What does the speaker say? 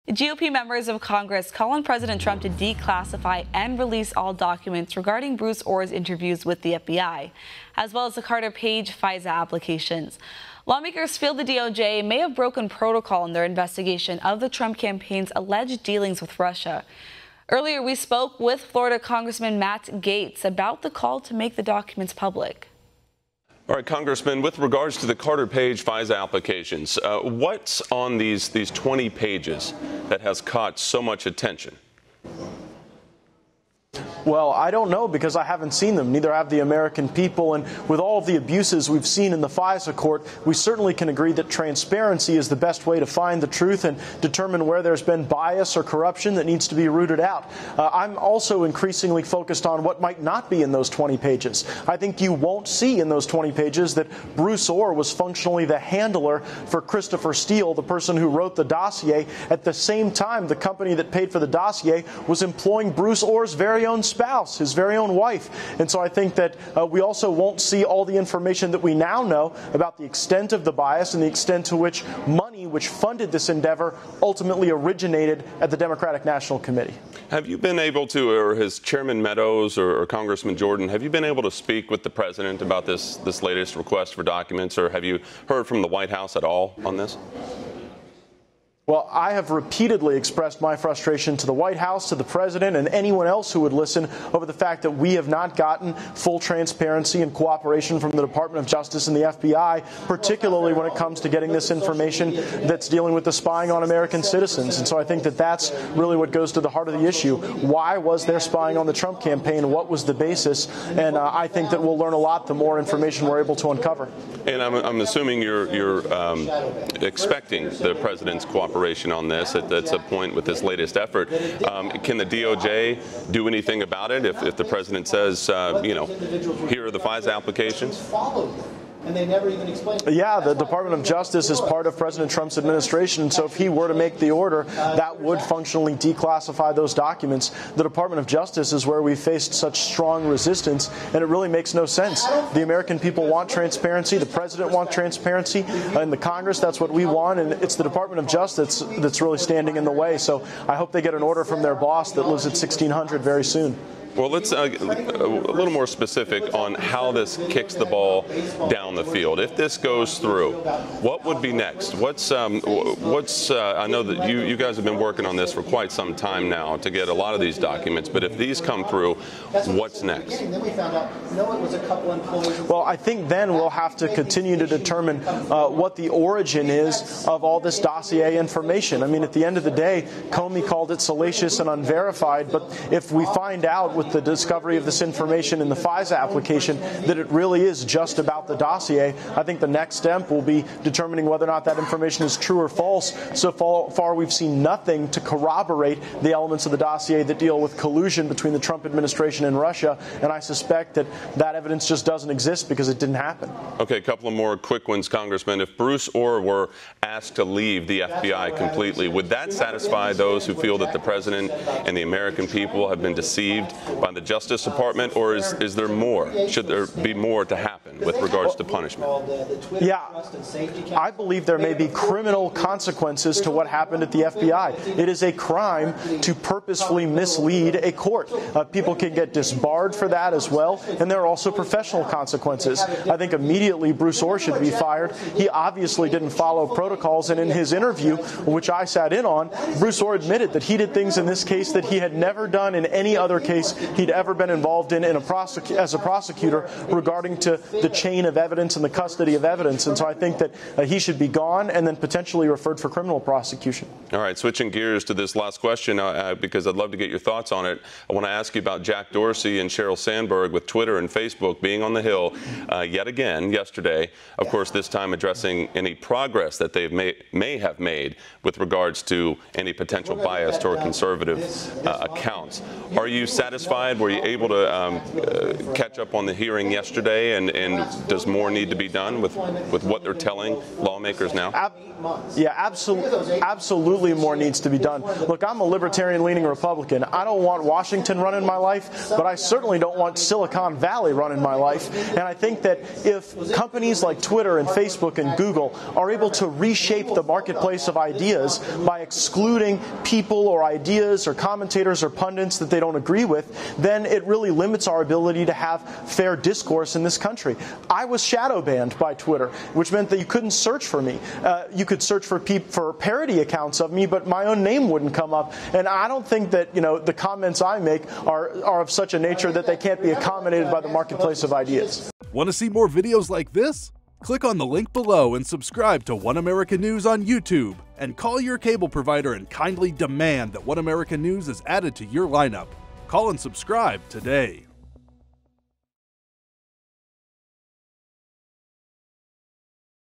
GOP members of Congress call on President Trump to declassify and release all documents regarding Bruce Ohr's interviews with the FBI, as well as the Carter Page FISA applications. Lawmakers feel the DOJ may have broken protocol in their investigation of the Trump campaign's alleged dealings with Russia. Earlier, we spoke with Florida Congressman Matt Gaetz about the call to make the documents public. All right, Congressman, with regards to the Carter Page FISA applications, what's on these 20 pages that has caught so much attention? Well, I don't know because I haven't seen them. Neither have the American people. And with all of the abuses we've seen in the FISA court, we certainly can agree that transparency is the best way to find the truth and determine where there's been bias or corruption that needs to be rooted out. I'm also increasingly focused on what might not be in those 20 pages. I think you won't see in those 20 pages that Bruce Ohr was functionally the handler for Christopher Steele, the person who wrote the dossier. At the same time, the company that paid for the dossier was employing Bruce Ohr's very own spouse, his very own wife. And so I think that we also won't see all the information that we now know about the extent of the bias and the extent to which money which funded this endeavor ultimately originated at the Democratic National Committee. Have you been able to, or has Chairman Meadows or Congressman Jordan, have you been able to speak with the president about this latest request for documents, or have you heard from the White House at all on this? Well, I have repeatedly expressed my frustration to the White House, to the president, and anyone else who would listen over the fact that we have not gotten full transparency and cooperation from the Department of Justice and the FBI, particularly when it comes to getting this information that's dealing with the spying on American citizens. And so I think that that's really what goes to the heart of the issue. Why was there spying on the Trump campaign? What was the basis? And I think that we'll learn a lot the more information we're able to uncover. And I'm assuming you're expecting the president's cooperation on this. That's a point with this latest effort. Can the DOJ do anything about it if the president says, here are the FISA applications? And they never even explained. Yeah, the Department of Justice is part of President Trump's administration. So if he were to make the order, that would functionally declassify those documents. The Department of Justice is where we faced such strong resistance, and it really makes no sense. The American people want transparency. The president wants transparency. In the Congress, that's what we want. And it's the Department of Justice that's really standing in the way. So I hope they get an order from their boss that lives at 1600 very soon. Well, let's a little more specific on how this kicks the ball down the field. If this goes through, what would be next? I know that you guys have been working on this for quite some time now to get a lot of these documents, but if these come through, what's next? Well, I think then we'll have to continue to determine what the origin is of all this dossier information. I mean, at the end of the day, Comey called it salacious and unverified, but if we find out with the discovery of this information in the FISA application that it really is just about the dossier, I think the next step will be determining whether or not that information is true or false. So far, we've seen nothing to corroborate the elements of the dossier that deal with collusion between the Trump administration and Russia, and I suspect that that evidence just doesn't exist because it didn't happen. Okay, a couple of more quick ones, Congressman. If Bruce Ohr were asked to leave the FBI completely, would that satisfy those who feel that the president and the American people have been deceived by the Justice Department, or is there more? Should there be more to happen with regards to punishment? Yeah, I believe there may be criminal consequences to what happened at the FBI. It is a crime to purposefully mislead a court. People can get disbarred for that as well, and there are also professional consequences. I think immediately Bruce Ohr should be fired. He obviously didn't follow protocols, and in his interview, which I sat in on, Bruce Ohr admitted that he did things in this case that he had never done in any other case he'd ever been involved in as a prosecutor regarding to the chain of evidence and the custody of evidence. And so I think that he should be gone and then potentially referred for criminal prosecution. All right, switching gears to this last question, because I'd love to get your thoughts on it. I want to ask you about Jack Dorsey and Sheryl Sandberg with Twitter and Facebook being on the Hill yet again yesterday. Of course, this time addressing any progress that they may have made with regards to any potential bias toward conservative accounts. Are you satisfied? Were you able to catch up on the hearing yesterday? And does more need to be done with what they're telling lawmakers? lawmakers now? Yeah, absolutely more needs to be done. Look, I'm a libertarian-leaning Republican. I don't want Washington running my life, but I certainly don't want Silicon Valley running my life. And I think that if companies like Twitter and Facebook and Google are able to reshape the marketplace of ideas by excluding people or ideas or commentators or pundits that they don't agree with, then it really limits our ability to have fair discourse in this country. I was shadow banned by Twitter, which meant that you couldn't search for me. You could search for parody accounts of me, but my own name wouldn't come up. And I don't think that, the comments I make are of such a nature that they can't be accommodated by the marketplace of ideas. Want to see more videos like this? Click on the link below and subscribe to One America News on YouTube, and call your cable provider and kindly demand that One America News is added to your lineup. Call and subscribe today.